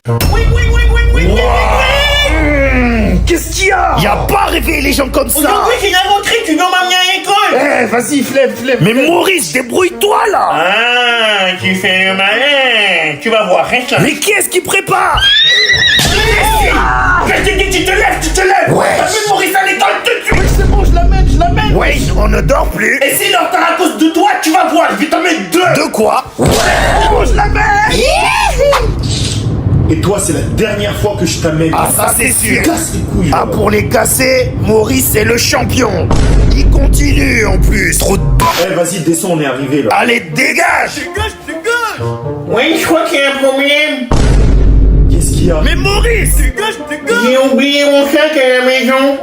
Oui. Qu'est-ce qu'il y a? Y a pas réveillé les gens comme ça. Aujourd'hui, c'est la rentrée, tu dois m'amener à l'école. Vas-y, flemme. Mais Maurice, débrouille-toi là. Ah, tu fais le malin. Tu vas voir, reste là. Mais qu'est-ce qu'il prépare? Je t'ai dit, tu te lèves. Ouais. T'as mis Maurice à l'école tout de suite. C'est bon, je l'amène. Ouais, on ne dort plus. Et si l'heure t'as à cause de toi, tu vas voir, je vais t'en mettre 2. De quoi? Ouais, bon, je l'amène. Et toi, c'est la dernière fois que je t'amène. Ah, ça c'est sûr. Casse les couilles. Ah, pour les casser, Maurice c'est le champion. Il continue en plus. Trop de... Vas-y, descends, on est arrivé là. Allez, dégage. Oui, je crois qu'il y a un problème. Qu'est-ce qu'il y a? Mais Maurice. J'ai oublié mon sac à la maison.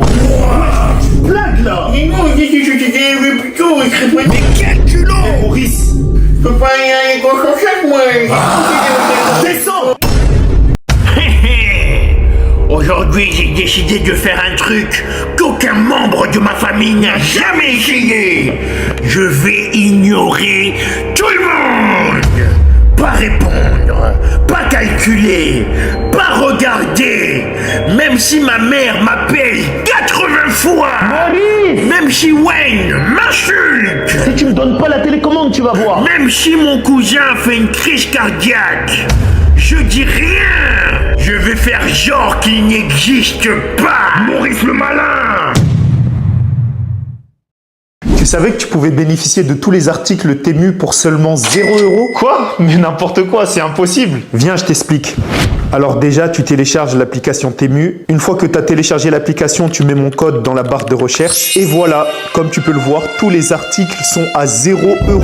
Blague là. Et non, je t'ai vu plus tôt, je serais prêt. Mais quel culot. Maurice, Je peux pas aller à l'école sans sac, moi. descends. Aujourd'hui, j'ai décidé de faire un truc qu'aucun membre de ma famille n'a jamais essayé. Je vais ignorer tout le monde. Pas répondre, pas calculer, pas regarder. Même si ma mère m'appelle 80 fois. Maurice! Même si Wayne m'insulte. Si tu me donnes pas la télécommande, tu vas voir. Même si mon cousin fait une crise cardiaque. Je dis rien. Je vais faire genre qu'il n'existe pas. Maurice le malin. Tu savais que tu pouvais bénéficier de tous les articles Temu pour seulement 0 €? Quoi? Mais n'importe quoi, c'est impossible. Viens, je t'explique. Alors déjà, tu télécharges l'application Temu. Une fois que tu as téléchargé l'application, tu mets mon code dans la barre de recherche. Et voilà, comme tu peux le voir, tous les articles sont à 0 €.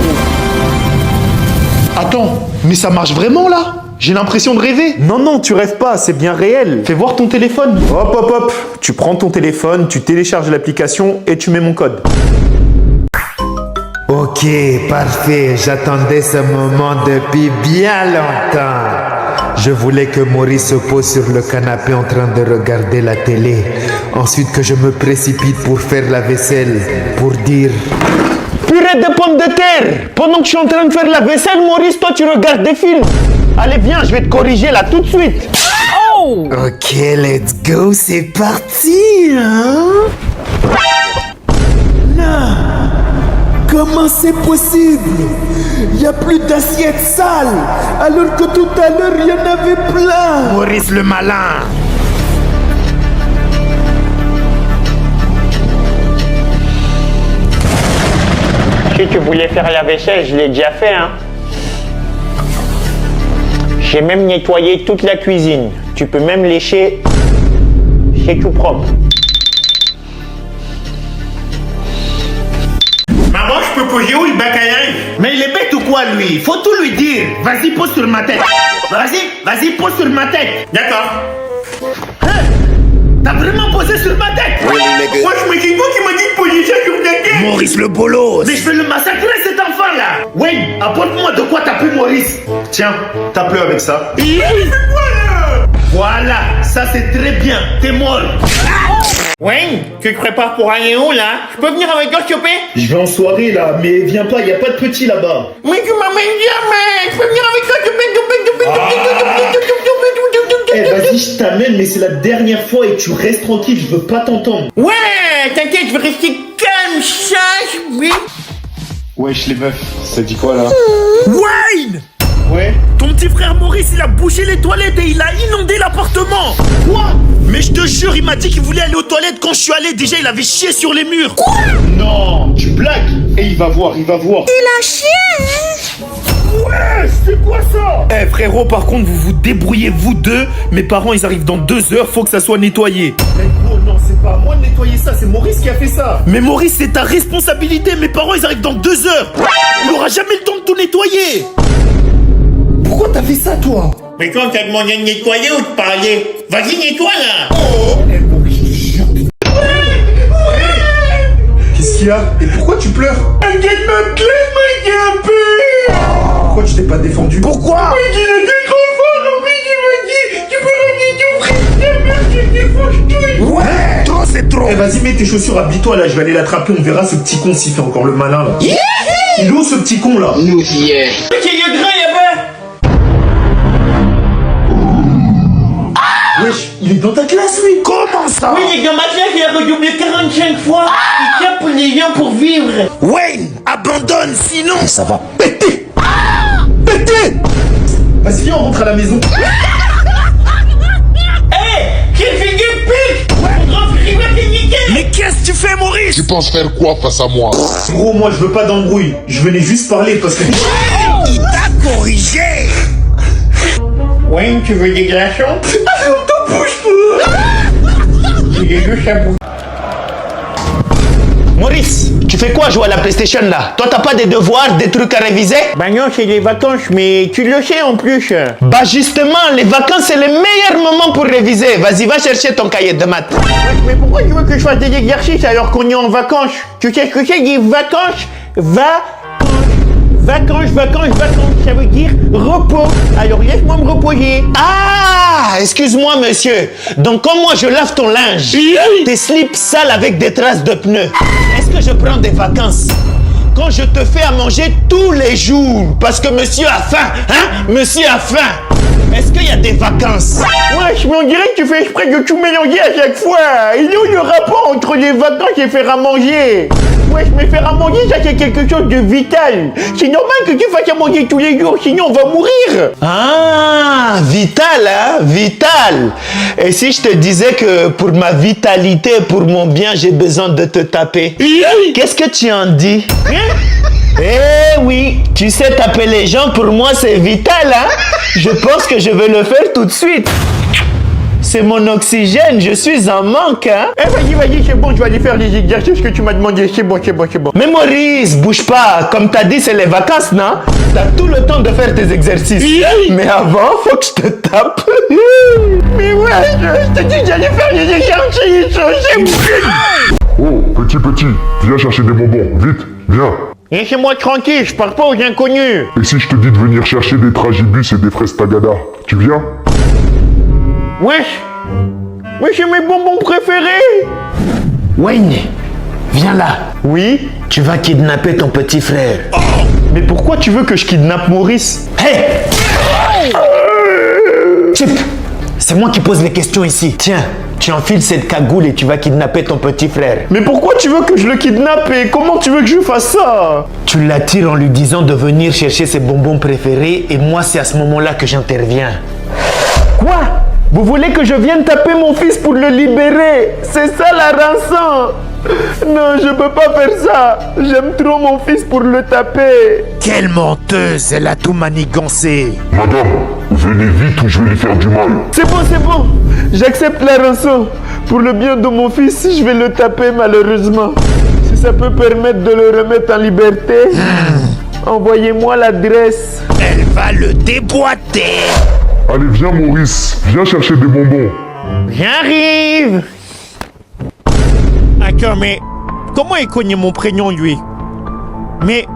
Attends, mais ça marche vraiment là? J'ai l'impression de rêver. Non, tu rêves pas, c'est bien réel. Fais voir ton téléphone. Hop. Tu prends ton téléphone, tu télécharges l'application et tu mets mon code. Ok, parfait. J'attendais ce moment depuis bien longtemps. Je voulais que Maurice se pose sur le canapé en train de regarder la télé. Ensuite que je me précipite pour faire la vaisselle, pour dire... Purée de pommes de terre! Pendant que je suis en train de faire la vaisselle, Maurice, toi tu regardes des films. Allez, viens, je vais te corriger là tout de suite. Ok, let's go, c'est parti, hein? Non! Comment c'est possible? Il n'y a plus d'assiettes sales, alors que tout à l'heure, il y en avait plein! Maurice le malin. Si tu voulais faire la vaisselle, je l'ai déjà fait, hein. J'ai même nettoyé toute la cuisine. Tu peux même lécher. C'est tout propre. Maman, je peux poser où le bac à linge? Mais il est bête ou quoi, lui? Faut tout lui dire. Vas-y, pose sur ma tête. Vas-y, pose sur ma tête. D'accord. Hein? T'as vraiment posé sur ma tête? Moi, je me dis toi qui m'as dit de poser ça sur ta tête. Maurice le bolos. Mais je vais le massacrer, cet enfant-là. Wayne, apporte-moi de quoi taper Maurice. Tiens, tape-le avec ça. Il fait quoi, là? Voilà, ça c'est très bien. T'es molle. Wayne, tu te prépares pour aller où, là? Je peux venir avec toi, s'il te plaît? Je vais en soirée là, mais viens pas, y a pas de petit là-bas. Mais tu m'amènes jamais. Je peux venir avec toi, s'il te plaît? Vas-y, je t'amène, mais c'est la dernière fois et tu restes tranquille, je veux pas t'entendre. Ouais, t'inquiète, je vais rester calme, sage, oui. Wesh les meufs, ça dit quoi là? Wayne. Ouais. Ton petit frère Maurice, il a bouché les toilettes et il a inondé l'appartement. Quoi? Mais je te jure, il m'a dit qu'il voulait aller aux toilettes. Quand je suis allé, déjà, il avait chié sur les murs. Quoi? Non, tu blagues. Et il va voir. Ouais, c'est quoi ça? Frérot, par contre, vous vous débrouillez, vous deux. Mes parents, ils arrivent dans 2 heures, faut que ça soit nettoyé. Mais gros, non, c'est pas à moi de nettoyer ça, c'est Maurice qui a fait ça. Mais Maurice, c'est ta responsabilité. Mes parents, ils arrivent dans 2 heures. Il aura jamais le temps de tout nettoyer. Pourquoi t'as fait ça, toi? Mais quand t'as demandé de nettoyer ou de parler? Vas-y, nettoie, là. Qu'est-ce qu'il y a? Et pourquoi tu pleures? T'inquiète, ma clé m'a gueupé. Pourquoi tu t'es pas défendu? Pourquoi? Il était trop fort, en fait, il m'a dit, tu peux ramener ton frère, je te Ouais, trop, c'est trop. Vas-y, mets tes chaussures, habille-toi là, je vais aller l'attraper, on verra ce petit con s'il fait encore le malin là. Il est où ce petit con là? Ok, il y a grand, Il est dans ta classe, lui. Comment ça? Oui, il est dans ma classe, il a redoublé 45 fois. Il tient pour les gens pour vivre. Wayne, abandonne, sinon Ça va péter. Péter. Vas-y, viens, on rentre à la maison. Quel figure pique! Mon grand frère, il va te niquer! Mais qu'est-ce que tu fais, Maurice? Tu penses faire quoi face à moi? Gros, moi, je veux pas d'embrouille. Je venais juste parler parce que... Il t'a corrigé. Wayne, tu veux des glaçons? T'en bouge pas. Il est juste à bout. Maurice, tu fais quoi jouer à la PlayStation là? Toi t'as pas des devoirs, des trucs à réviser? Bah non, c'est les vacances, mais tu le sais en plus. Bah justement, les vacances c'est le meilleur moment pour réviser. Vas-y, va chercher ton cahier de maths. Mais pourquoi tu veux que je fasse des exercices alors qu'on est en vacances? Tu sais ce que c'est des vacances? Vacances, ça veut dire repos. Alors laisse-moi me reposer. Ah, excuse-moi monsieur. Donc comme moi je lave ton linge, tes slips sales avec des traces de pneus, est-ce que je prends des vacances? Quand je te fais à manger tous les jours, parce que monsieur a faim, hein? Monsieur a faim. Est-ce qu'il y a des vacances? Wesh, mais on dirait que tu fais exprès de tout mélanger à chaque fois. Il est où le rapport entre les vacances et faire à manger? Wesh, mais faire à manger, ça c'est quelque chose de vital. C'est normal que tu fasses à manger tous les jours, sinon on va mourir. Ah, vital, hein? Vital. Et si je te disais que pour ma vitalité, pour mon bien, j'ai besoin de te taper? Qu'est-ce que tu en dis? Eh oui, tu sais taper les gens, pour moi c'est vital, hein? Je pense que je vais le faire tout de suite. C'est mon oxygène, je suis en manque, hein? Eh vas-y, c'est bon, je vais aller faire les exercices que tu m'as demandé. C'est bon. Mais Maurice, bouge pas. Comme t'as dit, c'est les vacances, non? T'as tout le temps de faire tes exercices. Mais avant, faut que je te tape. Mais ouais, je te dis que j'allais faire les exercices. C'est bon. Oh, petit, viens chercher des bonbons, vite, viens. Laissez-moi tranquille, je parle pas aux inconnus. Et si je te dis de venir chercher des tragibus et des fraises tagada, tu viens? Wesh, c'est mes bonbons préférés. Wayne, viens là. Oui? Tu vas kidnapper ton petit frère. Mais pourquoi tu veux que je kidnappe Maurice? Hey! Chip, c'est moi qui pose les questions ici. Tiens, tu enfiles cette cagoule et tu vas kidnapper ton petit frère. Mais pourquoi tu veux que je le kidnappe et comment tu veux que je fasse ça? Tu l'attires en lui disant de venir chercher ses bonbons préférés et moi c'est à ce moment-là que j'interviens. Quoi? Vous voulez que je vienne taper mon fils pour le libérer? C'est ça la rançon? Non, je peux pas faire ça. J'aime trop mon fils pour le taper. Quelle menteuse, elle a tout manigancé. Madame, venez vite ou je vais lui faire du mal. C'est bon. J'accepte la rançon. Pour le bien de mon fils, je vais le taper malheureusement. Si ça peut permettre de le remettre en liberté, envoyez-moi l'adresse. Elle va le déboîter. Allez, viens Maurice, viens chercher des bonbons. J'arrive. Attends, mais comment il connaît mon prénom, lui? Mais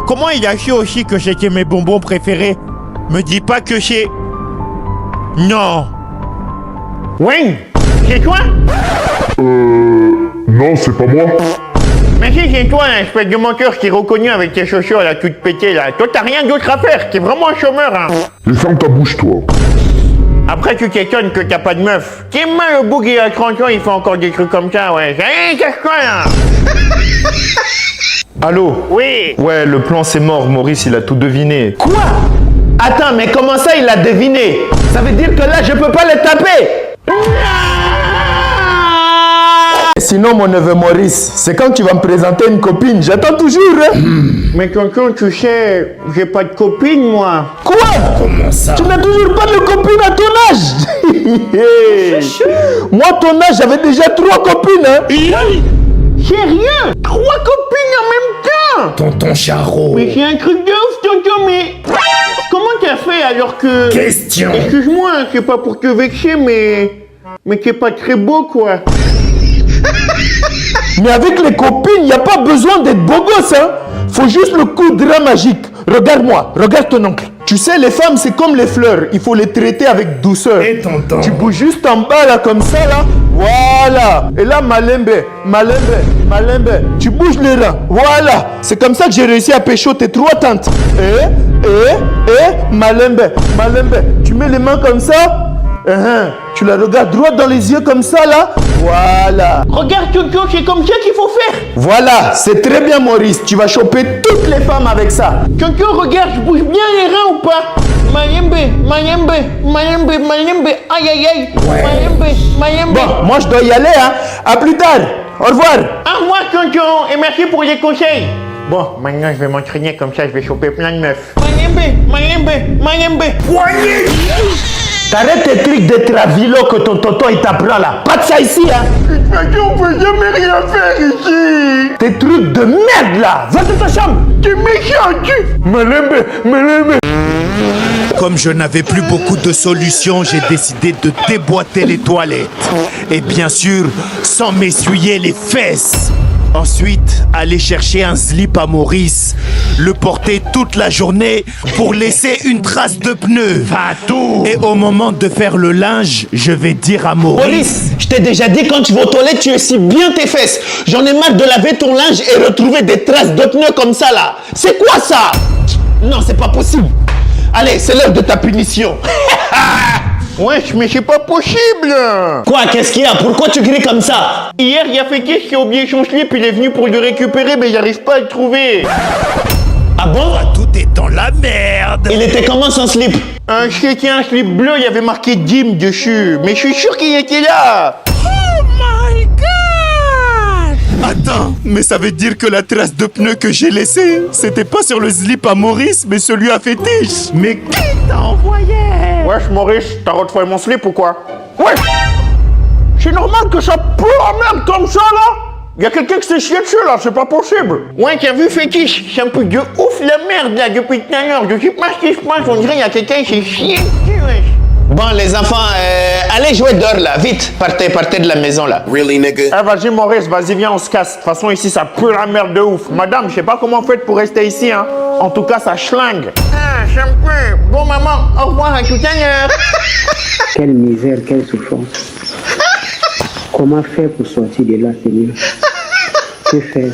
comment il a su aussi que c'était mes bonbons préférés? Me dis pas que c'est... Non. Wayne, c'est toi? Non, c'est pas moi. Mais si c'est toi, l'espèce de menteur qui est reconnu avec tes chaussures là, toutes pétées là. Toi, t'as rien d'autre à faire, t'es vraiment un chômeur, hein. Et ferme ta bouche, toi. Après, tu t'étonnes que t'as pas de meuf. T'es mal le bouc, il a 30 ans, il fait encore des trucs comme ça, ouais. Hey, cache-toi, là. Allô? Oui. Ouais, le plan c'est mort, Maurice il a tout deviné. Quoi? Attends, mais comment ça il l'a deviné? Ça veut dire que là je peux pas le taper? Sinon mon neveu Maurice, c'est quand tu vas me présenter une copine, j'attends toujours, hein? Mais tonton, tu sais, j'ai pas de copine, moi. Quoi? Comment ça? Tu n'as toujours pas de copine à ton âge? Moi, à ton âge, j'avais déjà 3 copines, hein? Sérieux? 3 copines en même temps? Tonton Charot. Mais c'est un truc de ouf, tonton, mais... Comment t'as fait alors que... Question. Excuse-moi, c'est pas pour te vexer, mais... Mais t'es pas très beau, quoi. Mais avec les copines, il n'y a pas besoin d'être beau gosse, hein? Faut juste le coup de rein magique. Regarde-moi, regarde ton oncle. Tu sais, les femmes, c'est comme les fleurs. Il faut les traiter avec douceur. Et tonton? Tu bouges juste en bas, là, comme ça, là. Voilà. Et là, malembe. Tu bouges les reins. Voilà. C'est comme ça que j'ai réussi à pécho tes 3 tantes. Malembe. Tu mets les mains comme ça. Tu la regardes droit dans les yeux comme ça, là. Voilà. Regarde, Tonton, c'est comme ça qu'il faut faire. Voilà, c'est très bien, Maurice. Tu vas choper toutes les femmes avec ça. Tonton, regarde, je bouge bien les reins ou pas? Mayembe, aïe aïe aïe. Mayembe. Bon, moi, je dois y aller, hein. À plus tard. Au revoir. Au revoir, Tonton, et merci pour les conseils. Bon, maintenant, je vais m'entraîner comme ça, je vais choper plein de meufs. Mayembe. Poignée. T'arrêtes tes trucs de travilo que ton tonton il t'apprend là. Pas de ça ici, hein. On peut jamais rien faire ici. Tes trucs de merde là. Va dans ta chambre. Tu méchant, tu. Malembe. Comme je n'avais plus beaucoup de solutions, j'ai décidé de déboîter les toilettes. Et bien sûr, sans m'essuyer les fesses. Ensuite, aller chercher un slip à Maurice, le porter toute la journée pour laisser une trace de pneu. Fatou. Et au moment de faire le linge, je vais dire à Maurice... Je t'ai déjà dit quand tu vas aux toilettes, tu essuies bien tes fesses. J'en ai marre de laver ton linge et retrouver des traces de pneus comme ça là. C'est quoi ça? Non, c'est pas possible. Allez, c'est l'heure de ta punition. Wesh, mais c'est pas possible! Quoi? Qu'est-ce qu'il y a? Pourquoi tu cries comme ça? Hier, il y a Fétiche qui a oublié son slip, il est venu pour le récupérer, mais j'arrive pas à le trouver. Ah bon? Tout est dans la merde! Il était comment son slip? C'était un slip bleu, il y avait marqué Jim dessus, mais je suis sûr qu'il était là! Oh my god! Attends, mais ça veut dire que la trace de pneu que j'ai laissée, c'était pas sur le slip à Maurice, mais celui à Fétiche! Mais qui t'a envoyé? Wesh Maurice, t'as retrouvé mon slip ou quoi? Wesh! C'est normal que ça pue la merde comme ça là? Y'a quelqu'un qui s'est chié dessus là, c'est pas possible! Ouais, t'as vu Fétiche? C'est un peu de ouf la merde là depuis tout à l'heure. Je sais pas ce qui se passe, on dirait y'a quelqu'un qui s'est chié dessus, wesh! Bon les enfants, allez jouer dehors là, vite, partez de la maison là. Really, nigga? Eh vas-y Maurice, vas-y viens on se casse. De toute façon ici ça pue la merde de ouf. Madame, je sais pas comment vous faites pour rester ici hein. En tout cas ça schlingue. Ah, ça me pue. Bon maman, au revoir à tout à l'heure. Quelle misère, quelle souffrance. Comment faire pour sortir de là, Seigneur? Que faire?